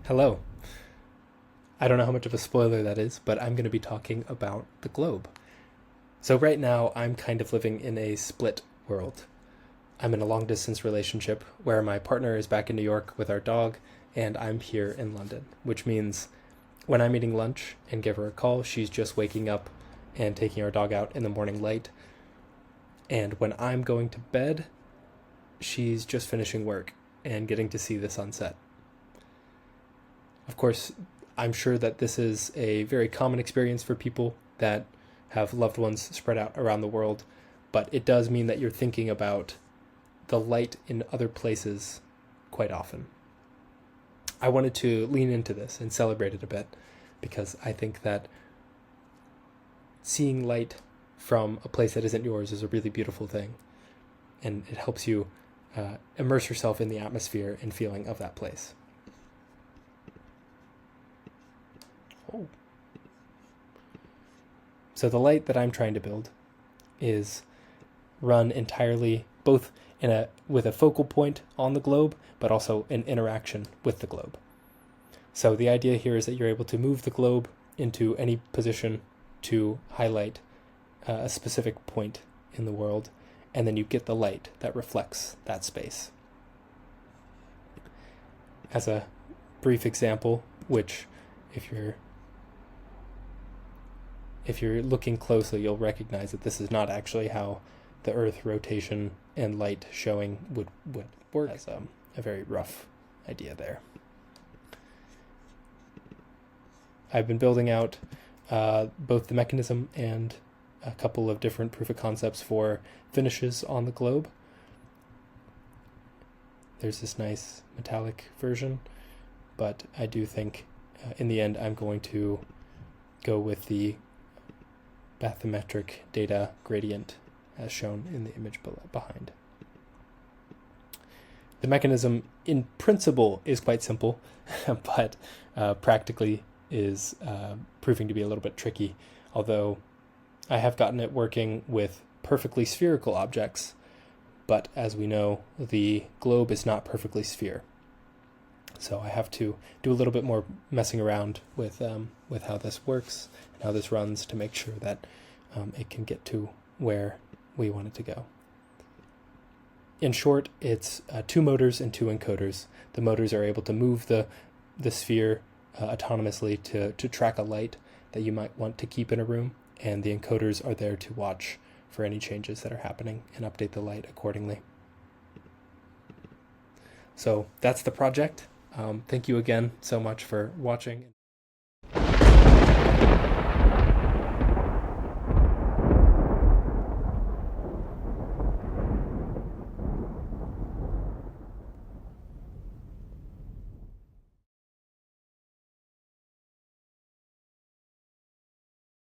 Hello. I don't know how much of a spoiler that is, but I'm going to be talking about the globe. So, right now, I'm kind of living in a split world. I'm in a long distance relationship where my partner is back in New York with our dog, and I'm here in London, which means when I'm eating lunch and give her a call, she's just waking up and taking our dog out in the morning light. And when I'm going to bed, she's just finishing work and getting to see the sunset. Of course, I'm sure that this is a very common experience for people that have loved ones spread out around the world, but it does mean that you're thinking about the light in other places quite often. I wanted to lean into this and celebrate it a bit because I think that seeing light from a place that isn't yours is a really beautiful thing, and it helps you immerse yourself in the atmosphere and feeling of that place. Oh. So the light that I'm trying to build is run entirely both with a focal point on the globe, but also an interaction with the globe. So the idea here is that you're able to move the globe into any position to highlight a specific point in the world, and then you get the light that reflects that space. As a brief example, which if you're looking closely, you'll recognize that this is not actually how the Earth rotation and light showing would work. As a very rough idea there. I've been building out both the mechanism and a couple of different proof of concepts for finishes on the globe. There's this nice metallic version, but I do think in the end I'm going to go with the bathymetric data gradient as shown in the image behind. The mechanism in principle is quite simple, but practically is proving to be a little bit tricky, although I have gotten it working with perfectly spherical objects, but as we know, the globe is not perfectly sphere. So I have to do a little bit more messing around with how this works and how this runs to make sure that it can get to where we want it to go. In short, it's 2 motors and 2 encoders. The motors are able to move the sphere autonomously to track a light that you might want to keep in a room, and the encoders are there to watch for any changes that are happening and update the light accordingly. So that's the project. Thank you again so much for watching.